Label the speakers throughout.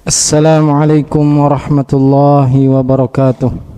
Speaker 1: Assalamualaikum warahmatullahi wabarakatuh.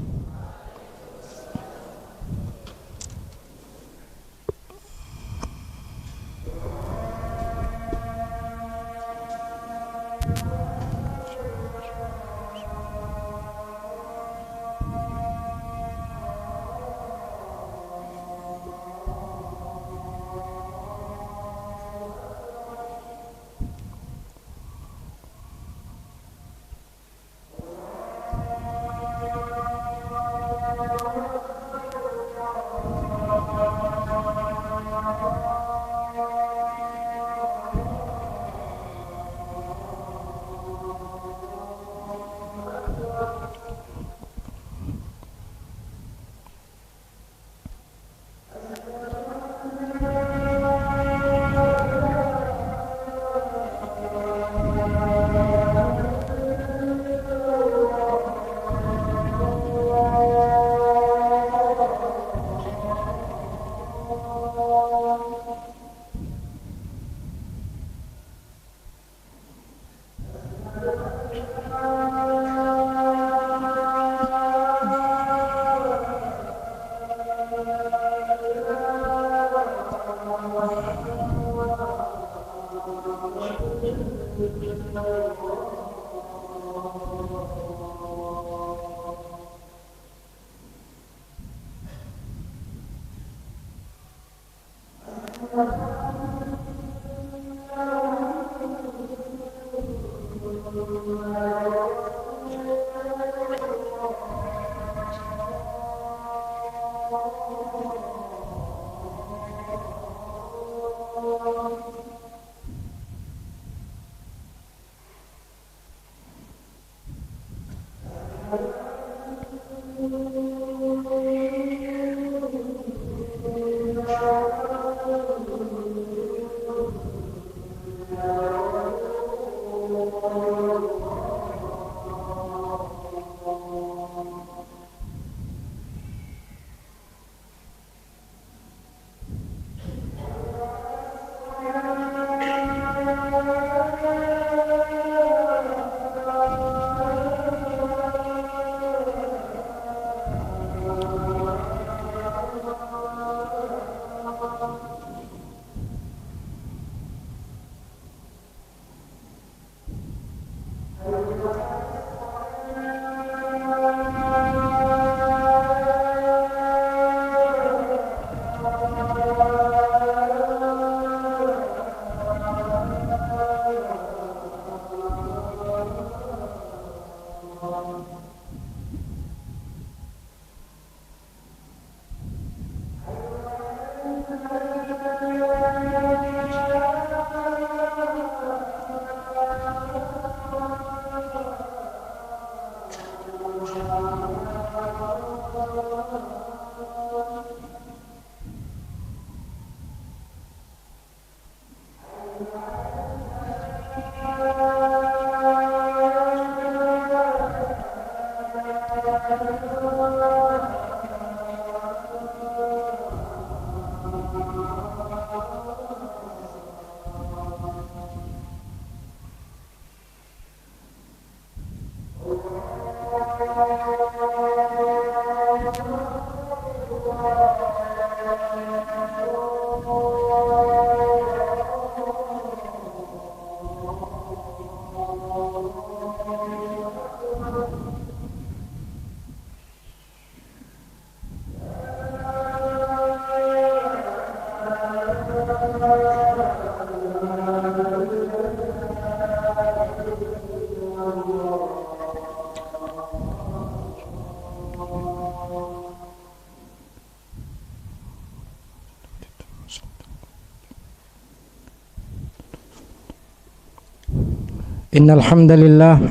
Speaker 1: Innal hamdalillah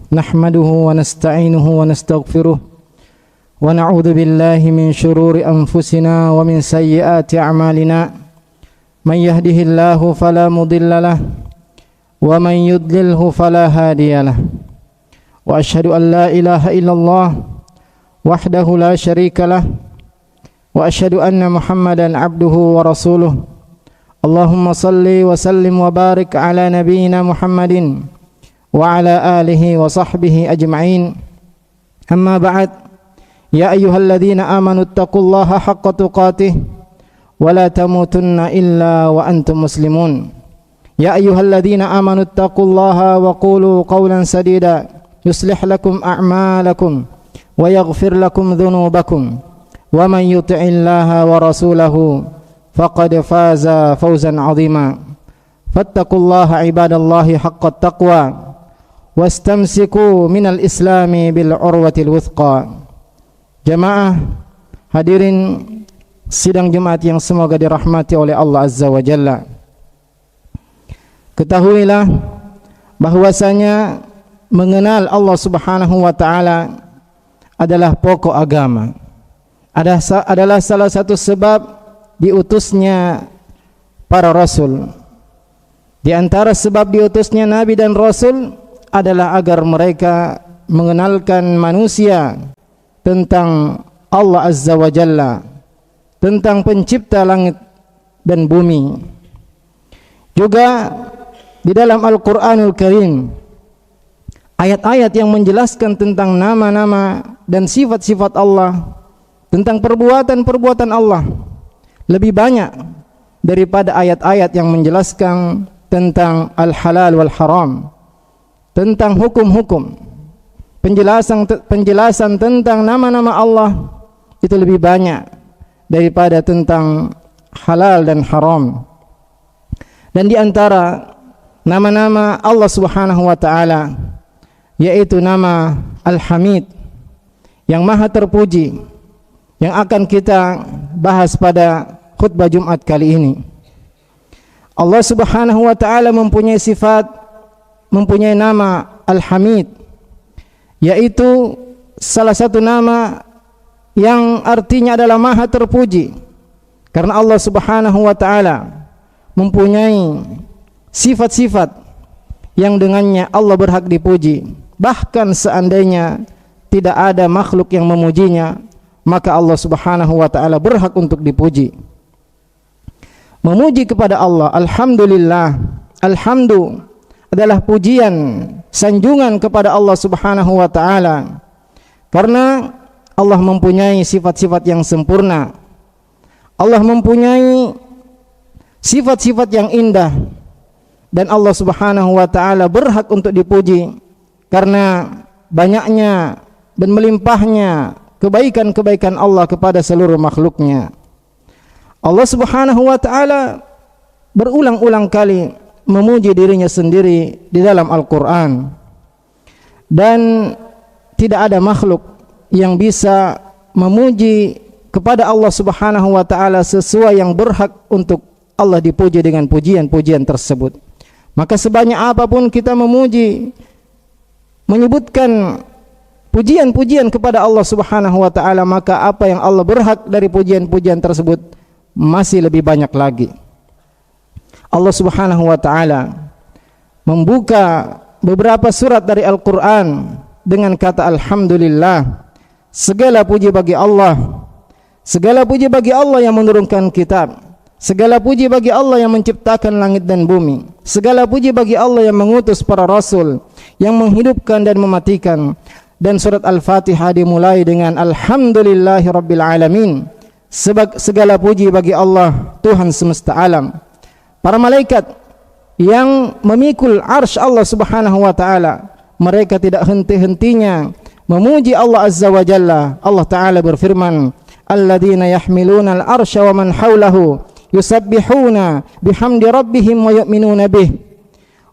Speaker 1: nahmaduhu wa nasta'inuhu wa nastaghfiruh wa na'udzu billahi min shururi anfusina wa min sayyiati a'malina man yahdihillahu fala mudhillalah wa man yudlilhu fala hadiyalah wa asyhadu an la ilaha illallah wahdahu la syarikalah wa asyhadu anna Muhammadan abduhu wa rasuluh. Allahumma salli wa sallim wa barik ala nabiyyina Muhammadin وعلى آله وصحبه أجمعين. أما بعد، يا أيها الذين آمنوا اتقوا الله حق تقاته ولا تموتن إلا وأنتم مسلمون. يا أيها الذين آمنوا اتقوا الله وقولوا قولا سديدا يصلح لكم أعمالكم ويغفر لكم ذنوبكم ومن يطع الله ورسوله فقد فاز فوزا عظيما. فاتقوا الله عباد الله حق التقوى واستمسكوا من الإسلام بالعروة الوثقى. Jamaah hadirin sidang Jumat yang semoga dirahmati oleh Allah Azza wa Jalla. Ketahuilah bahwasanya mengenal Allah Subhanahu wa taala adalah pokok agama. Adalah salah satu sebab diutusnya para rasul. Di antara sebab diutusnya nabi dan rasul adalah agar mereka mengenalkan manusia tentang Allah Azza wa Jalla, tentang pencipta langit dan bumi. Juga di dalam Al-Quranul Karim ayat-ayat yang menjelaskan tentang nama-nama dan sifat-sifat Allah, tentang perbuatan-perbuatan Allah lebih banyak daripada ayat-ayat yang menjelaskan tentang al-halal wal haram, tentang hukum-hukum. Penjelasan tentang nama-nama Allah itu lebih banyak daripada tentang halal dan haram. Dan di antara nama-nama Allah Subhanahu wa taala yaitu nama Al-Hamid, yang maha terpuji, yang akan kita bahas pada khutbah Jumat kali ini. Allah Subhanahu wa taala mempunyai nama Al-Hamid, yaitu salah satu nama yang artinya adalah maha terpuji, karena Allah Subhanahu wa taala mempunyai sifat-sifat yang dengannya Allah berhak dipuji. Bahkan seandainya tidak ada makhluk yang memujinya, maka Allah Subhanahu wa taala berhak untuk dipuji. Memuji kepada Allah, alhamdulillah, alhamdu adalah pujian, sanjungan kepada Allah Subhanahu wa taala, karena Allah mempunyai sifat-sifat yang sempurna. Allah mempunyai sifat-sifat yang indah, dan Allah Subhanahu wa taala berhak untuk dipuji karena banyaknya dan melimpahnya kebaikan-kebaikan Allah kepada seluruh makhluknya. Allah Subhanahu wa taala berulang-ulang kali memuji dirinya sendiri di dalam Al-Quran, dan tidak ada makhluk yang bisa memuji kepada Allah Subhanahu wa taala sesuai yang berhak untuk Allah dipuji dengan pujian-pujian tersebut. Maka sebanyak apapun kita memuji, menyebutkan pujian-pujian kepada Allah Subhanahu wa taala, maka apa yang Allah berhak dari pujian-pujian tersebut masih lebih banyak lagi. Allah Subhanahu wa taala membuka beberapa surat dari Al-Qur'an dengan kata alhamdulillah. Segala puji bagi Allah. Segala puji bagi Allah yang menurunkan kitab. Segala puji bagi Allah yang menciptakan langit dan bumi. Segala puji bagi Allah yang mengutus para rasul, yang menghidupkan dan mematikan. Dan surat Al-Fatihah dimulai dengan alhamdulillahi rabbil alamin. Segala puji bagi Allah, Tuhan semesta alam. Para malaikat yang memikul arsy Allah Subhanahu wa taala, mereka tidak henti-hentinya memuji Allah Azza wa Jalla. Allah taala berfirman, alladzina yahmiluna al-arsya wa man hawlahu yusabbihuna bihamdi rabbihim wa yu'minuna bih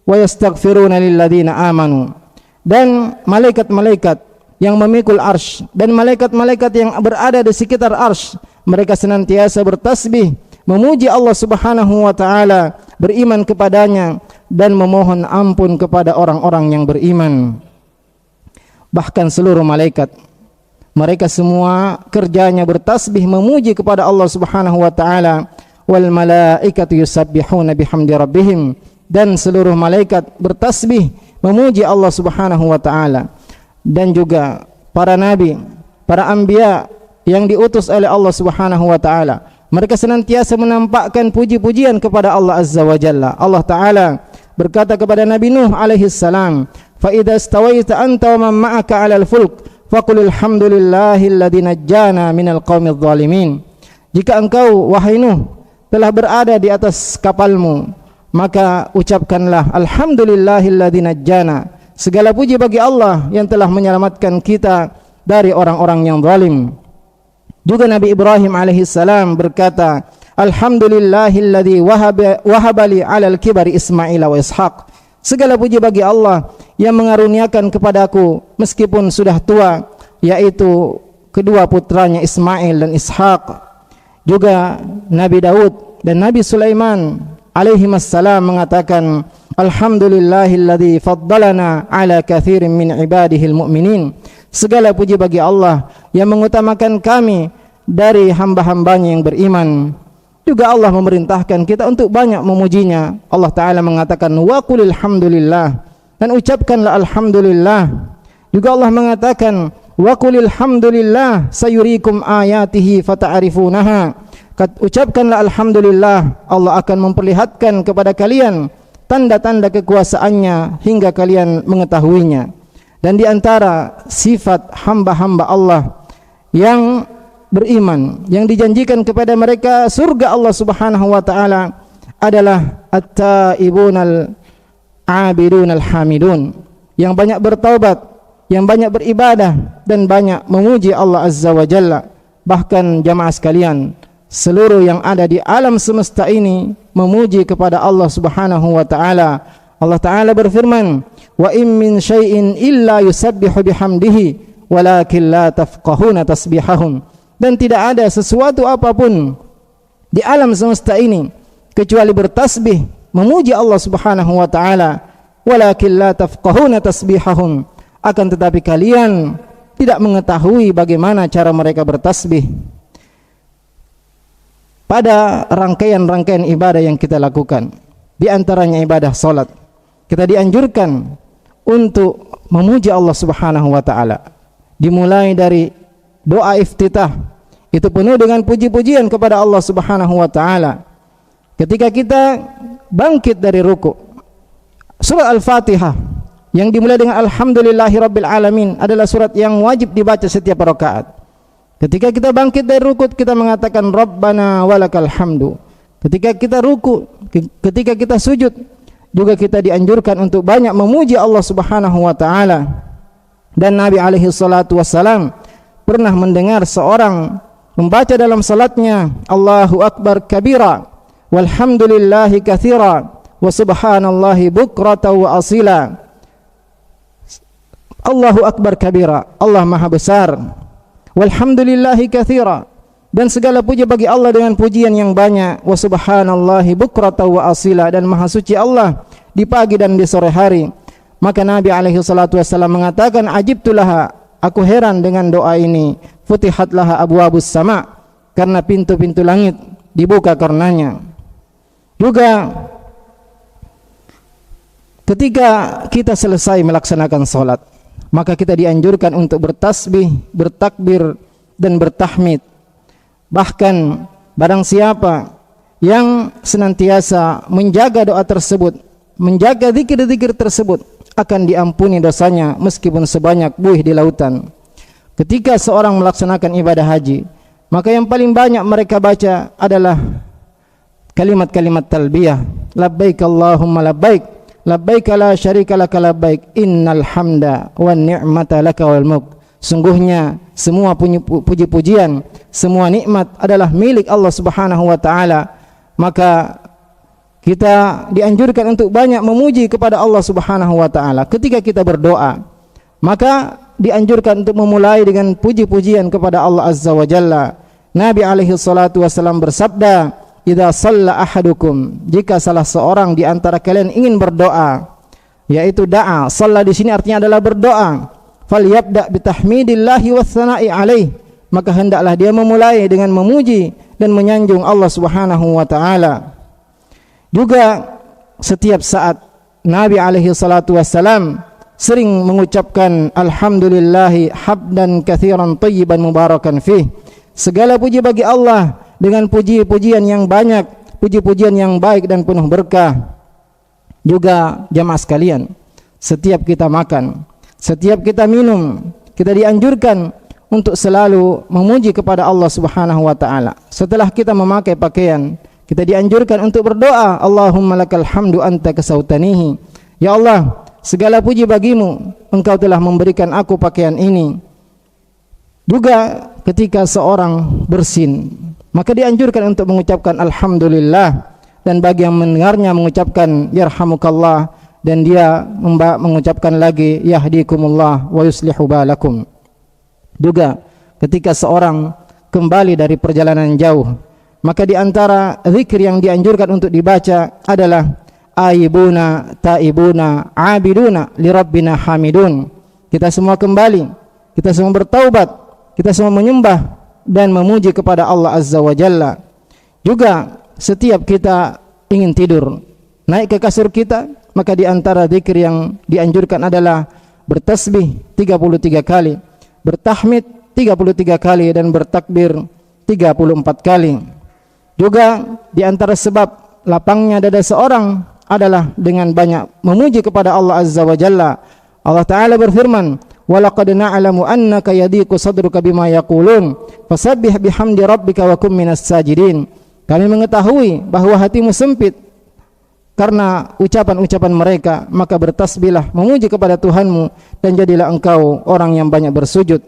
Speaker 1: wa yastaghfiruna lilladzina amanu. Dan malaikat-malaikat yang memikul arsy dan malaikat-malaikat yang berada di sekitar arsy, mereka senantiasa bertasbih, memuji Allah Subhanahu wa taala, beriman kepadanya dan memohon ampun kepada orang-orang yang beriman. Bahkan seluruh malaikat, mereka semua kerjanya bertasbih, memuji kepada Allah Subhanahu wa taala. Wal malaikatu yusabbihuna bihamdi rabbihim, dan seluruh malaikat bertasbih memuji Allah Subhanahu wa taala. Dan juga para nabi, para anbiya yang diutus oleh Allah Subhanahu wa taala, mereka senantiasa menampakkan puji-pujian kepada Allah Azza wa Jalla. Allah taala berkata kepada Nabi Nuh alaihi salam, fa idza stawaita anta wa man ma'aka 'alal fulk faqul alhamdulillahilladzi najjana minal qaumidz zalimin. Jika engkau wahai Nuh telah berada di atas kapalmu, maka ucapkanlah alhamdulillahilladzi najjana. Segala puji bagi Allah yang telah menyelamatkan kita dari orang-orang yang zalim. Juga Nabi Ibrahim alaihissalam berkata, alhamdulillahilladzi wahabali 'alal kibari Ismail wa Ishaq. Segala puji bagi Allah yang mengaruniakan kepadaku meskipun sudah tua, yaitu kedua putranya Ismail dan Ishaq. Juga Nabi Daud dan Nabi Sulaiman alaihimassalam mengatakan, alhamdulillahilladzi faddalana 'ala katsirin min ibadihil mu'minin. Segala puji bagi Allah yang mengutamakan kami dari hamba-hambanya yang beriman. Juga Allah memerintahkan kita untuk banyak memujinya. Allah Ta'ala mengatakan, wa qulil hamdulillah, dan ucapkanlah alhamdulillah. Juga Allah mengatakan, wa qulil hamdulillah sayurikum ayatihi fata'arifunaha. Ucapkanlah alhamdulillah, Allah akan memperlihatkan kepada kalian tanda-tanda kekuasaannya hingga kalian mengetahuinya. Dan di antara sifat hamba-hamba Allah yang beriman, yang dijanjikan kepada mereka surga Allah Subhanahu wa taala adalah at-taibunal abidunal hamidun, yang banyak bertaubat, yang banyak beribadah dan banyak memuji Allah Azza wa Jalla. Bahkan jamaah sekalian, seluruh yang ada di alam semesta ini memuji kepada Allah Subhanahu wa taala. Allah Ta'ala berfirman, wa in min syai'in illa yusabbihu bihamdihi walakin la tafqahuna tasbihahum. Dan tidak ada sesuatu apapun di alam semesta ini kecuali bertasbih memuji Allah Subhanahu wa taala, walakin la tafqahuna tasbihahum, akan tetapi kalian tidak mengetahui bagaimana cara mereka bertasbih. Pada rangkaian-rangkaian ibadah yang kita lakukan, di antaranya ibadah salat, kita dianjurkan untuk memuji Allah Subhanahu wa taala. Dimulai dari doa iftitah, itu penuh dengan puji-pujian kepada Allah Subhanahu wa taala. Ketika kita bangkit dari ruku, surah Al-Fatihah yang dimulai dengan alhamdulillahirabbil alamin adalah surat yang wajib dibaca setiap rakaat. Ketika kita bangkit dari ruku, kita mengatakan Rabbana walakal hamdu. Ketika kita ruku, ketika kita sujud, juga kita dianjurkan untuk banyak memuji Allah Subhanahu wa taala. Dan Nabi alaihi salatu wassalam pernah mendengar seorang membaca dalam salatnya, Allahu akbar kabira walhamdulillahi katsira wa subhanallahi bukrata wa asila. Allahu akbar kabira, Allah maha besar, walhamdulillahi katsira, dan segala puji bagi Allah dengan pujian yang banyak, wa subhanallahi bukrata wa asila, dan maha suci Allah di pagi dan di sore hari. Maka Nabi alaihi salatu wassalam mengatakan, ajibtulaha, aku heran dengan doa ini, futihat laha abwabus sama, karena pintu-pintu langit dibuka karenanya. Juga ketika kita selesai melaksanakan salat, maka kita dianjurkan untuk bertasbih, bertakbir dan bertahmid. Bahkan barang siapa yang senantiasa menjaga doa tersebut, menjaga zikir-zikir tersebut, akan diampuni dosanya meskipun sebanyak buih di lautan. Ketika seorang melaksanakan ibadah haji, maka yang paling banyak mereka baca adalah kalimat-kalimat talbiyah, labbaik Allahumma labbaik, labbaik la syarika laka labbaik, innal hamda wan ni'mata laka wal mulk. Sungguhnya semua puji-pujian, semua nikmat adalah milik Allah Subhanahu wa taala. Maka kita dianjurkan untuk banyak memuji kepada Allah Subhanahu wa taala. Ketika kita berdoa, maka dianjurkan untuk memulai dengan puji-pujian kepada Allah Azza wa Jalla. Nabi alaihi salatu wasallam bersabda, idza shalla ahadukum, jika salah seorang di antara kalian ingin berdoa, yaitu da'a. Shalla di sini artinya adalah berdoa. Falyabda bitahmidillahi wassana'i alaih, maka hendaklah dia memulai dengan memuji dan menyanjung Allah Subhanahu wa taala. Juga setiap saat Nabi alaihi salatu wassalam sering mengucapkan alhamdulillahi habdan katsiran thayyiban mubarakan fih. Segala puji bagi Allah dengan puji-pujian yang banyak, puji-pujian yang baik dan penuh berkah. Juga jamaah sekalian, setiap kita makan, setiap kita minum, kita dianjurkan untuk selalu memuji kepada Allah Subhanahu wa taala. Setelah kita memakai pakaian, kita dianjurkan untuk berdoa, Allahumma lakal hamdu anta kasautanihi. Ya Allah, segala puji bagimu, Engkau telah memberikan aku pakaian ini. Juga ketika seorang bersin, maka dianjurkan untuk mengucapkan alhamdulillah, dan bagi yang mendengarnya mengucapkan yarhamukallah, dan dia mengucapkan lagi yahdikumullah wa yuslihu balakum. Juga ketika seorang kembali dari perjalanan jauh, maka di antara zikir yang dianjurkan untuk dibaca adalah aibuna, taibuna, abiduna, lirabbina hamidun. Kita semua kembali, kita semua bertaubat, kita semua menyembah dan memuji kepada Allah Azza wa Jalla. Juga setiap kita ingin tidur, naik ke kasur kita, maka di antara zikir yang dianjurkan adalah bertasbih 33 kali, bertahmid 33 kali, dan bertakbir 34 kali. Juga di antara sebab lapangnya dada seorang adalah dengan banyak memuji kepada Allah Azza wa Jalla. Allah Ta'ala berfirman, وَلَقَدْ نَعْلَمُ أَنَّكَ يَضِيقُ صَدْرُكَ بِمَا يَقُولُونَ فَسَبِّحْ بِحَمْدِ رَبِّكَ وَكُن مِّنَس سَاجِدِينَ. Kami mengetahui bahwa hatimu sempit karena ucapan-ucapan mereka, maka bertasbihlah, memuji kepada Tuhanmu, dan jadilah engkau orang yang banyak bersujud.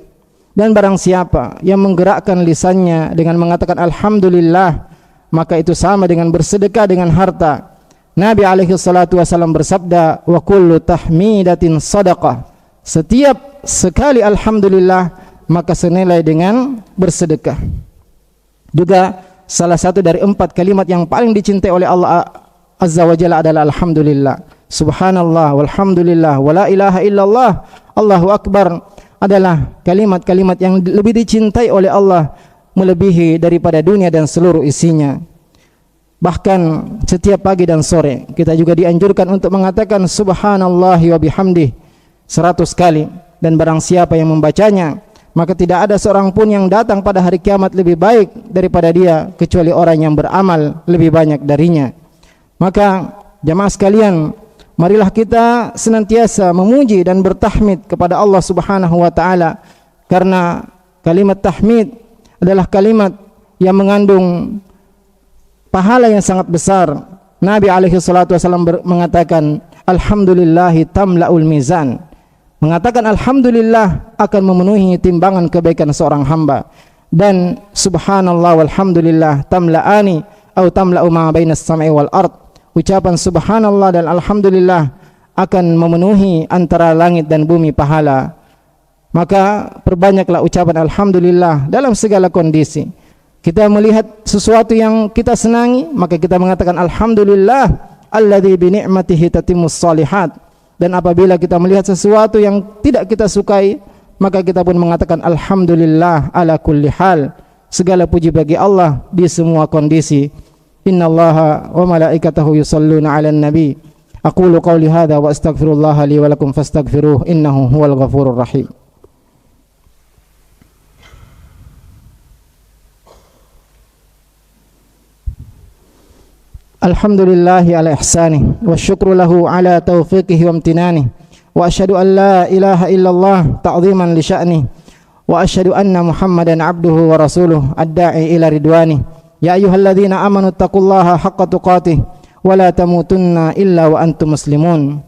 Speaker 1: Dan barang siapa yang menggerakkan lisannya dengan mengatakan alhamdulillah, maka itu sama dengan bersedekah dengan harta. Nabi alaihi salatu wasallam bersabda, wa kullu tahmidatin sadaqah. Setiap sekali alhamdulillah maka senilai dengan bersedekah. Juga salah satu dari 4 kalimat yang paling dicintai oleh Allah Azza wa Jalla adalah alhamdulillah. Subhanallah, walhamdulillah, wala ilaha illallah, Allahu akbar, adalah kalimat-kalimat yang lebih dicintai oleh Allah, melebihi daripada dunia dan seluruh isinya. Bahkan setiap pagi dan sore kita juga dianjurkan untuk mengatakan subhanallahi wa bihamdih 100 kali, dan barang siapa yang membacanya, maka tidak ada seorang pun yang datang pada hari kiamat lebih baik daripada dia, kecuali orang yang beramal lebih banyak darinya. Maka jamaah sekalian, marilah kita senantiasa memuji dan bertahmid kepada Allah Subhanahu wa taala, karena kalimat tahmid adalah kalimat yang mengandung pahala yang sangat besar. Nabi alaihi salatu wasallam mengatakan alhamdulillahi tamla'ul mizan. Mengatakan alhamdulillah akan memenuhi timbangan kebaikan seorang hamba, dan subhanallah walhamdulillah tamla'ani atau tamla'u ma bainas sam'i wal ard. Ucapan subhanallah dan alhamdulillah akan memenuhi antara langit dan bumi pahala. Maka perbanyaklah ucapan alhamdulillah dalam segala kondisi. Kita melihat sesuatu yang kita senangi, maka kita mengatakan alhamdulillah alladzi bi ni'matihi tatimmus shalihat. Dan apabila kita melihat sesuatu yang tidak kita sukai, maka kita pun mengatakan alhamdulillah ala kulli hal. Segala puji bagi Allah di semua kondisi. Innallaha wa malaikatahu yusalluna 'alan nabi. Aqulu qawli hadza wa astaghfirullaha li wa lakum fastaghfiruhu innahu huwal ghafurur rahim. Alhamdulillahi ala ihsanih wa syukru lahu ala taufiqihi wa amtinanih, wa asyhadu an la ilaha illallah ta'ziman li sya'nih, wa asyhadu anna Muhammadan abduhu wa rasuluh ad-da'i ila ridwanih. Ya ayyuhalladzina amanu taqullaha haqqa tuqatih wa la tamutunna illa wa antum muslimun.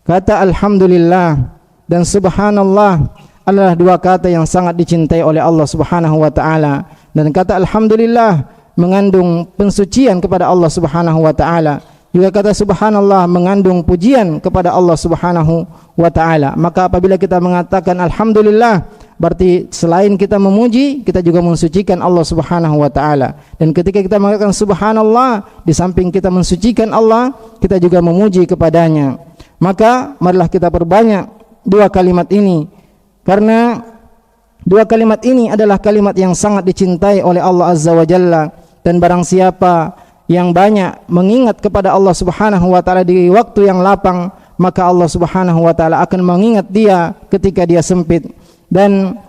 Speaker 1: Kata alhamdulillah dan subhanallah adalah dua kata yang sangat dicintai oleh Allah Subhanahu wa taala, dan kata alhamdulillah mengandung pensucian kepada Allah Subhanahu wa taala. Juga kata subhanallah mengandung pujian kepada Allah Subhanahu wa taala. Maka apabila kita mengatakan alhamdulillah, berarti selain kita memuji, kita juga mensucikan Allah Subhanahu wa taala. Dan ketika kita mengatakan subhanallah, di samping kita mensucikan Allah, kita juga memuji kepadanya. Maka marilah kita perbanyak dua kalimat ini, karena dua kalimat ini adalah kalimat yang sangat dicintai oleh Allah Azza wa Jalla. Dan barang siapa yang banyak mengingat kepada Allah Subhanahu wa taala di waktu yang lapang, maka Allah Subhanahu wa taala akan mengingat dia ketika dia sempit. Dan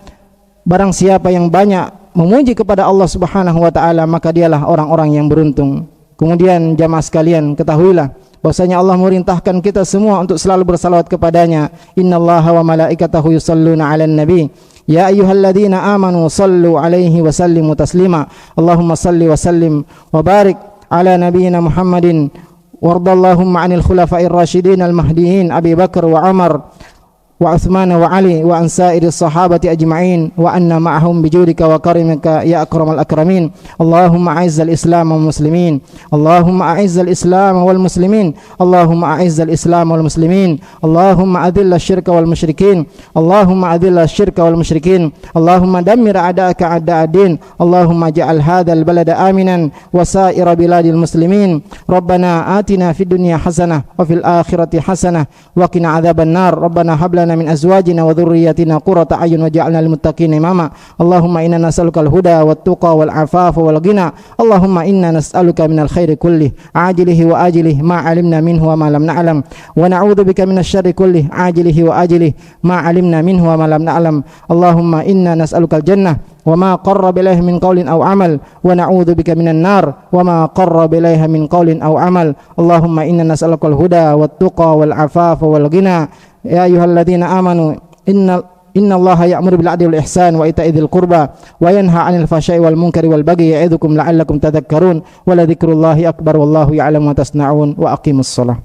Speaker 1: barang siapa yang banyak memuji kepada Allah Subhanahu wa taala, maka dialah orang-orang yang beruntung. Kemudian jamaah sekalian, ketahuilah bahwasanya Allah merintahkan kita semua untuk selalu bersalawat kepadanya. Innallaha wa malaikatahu yusalluna 'alan nabi. Ya ayyuhalladzina amanu sallu 'alaihi wa sallimu taslima. Allahumma salli wa sallim wa barik ala nabiyyina Muhammadin wardallahumma 'anil khulafa'ir rasyidin al-mahdiyyin Abi Bakar wa Umar wa Uthman wa Ali wa an sa'iris sahabati ajma'in wa anna ma'ahum bijudika wa karimika ya akramal akramin. Allahumma a'izzal islam wal muslimin. Allahumma a'izzal islam wal muslimin. Allahumma a'izzal islam wal muslimin. Allahumma adhilla syirka wal musyrikin. Allahumma adhilla syirka wal musyrikin. Allahumma dammir a'da'aka a'da'ad-din. Allahumma ja'al hadzal balada aminan wa sa'ira biladil muslimin. Rabbana atina fid dunya hasanah wa fil akhirati hasanah wa qina adzaban nar. Rabbana hab lana min azwajina wa dhurriyyatina qurrata a'yun waj'alna lil muttaqina imama. Allahumma inna nas'aluka al-huda wat tuqa wal afafa wal ghina. Allahumma inna nas'aluka minal khairi kullih ajilihi wa ajilihi ma 'alimna minhu wa ma lam na'lam wa na'udzubika minasy syarri kullih ajilihi wa ajilihi ma 'alimna minhu wa ma lam na'lam. Allahumma inna nas'aluka al-jannah wa ma qarraba ilayhi min qawlin aw amal wa na'udzubika minan nar wa ma qarraba ilayha min qawlin aw amal. Allahumma inna nas'aluka al-huda wat tuqa wal afafa wal ghina. Ya ayyuhalladzina amanu innallaha ya'muru bil 'adli wal ihsan wa ita'i dzil qurba wa yanha 'anil fahsya'i wal munkari wal bagyi ya'idukum la'allakum tadhakkarun wa la dzikrullahi akbar wallahu ya'lamu ma tasna'un wa aqimus shalah.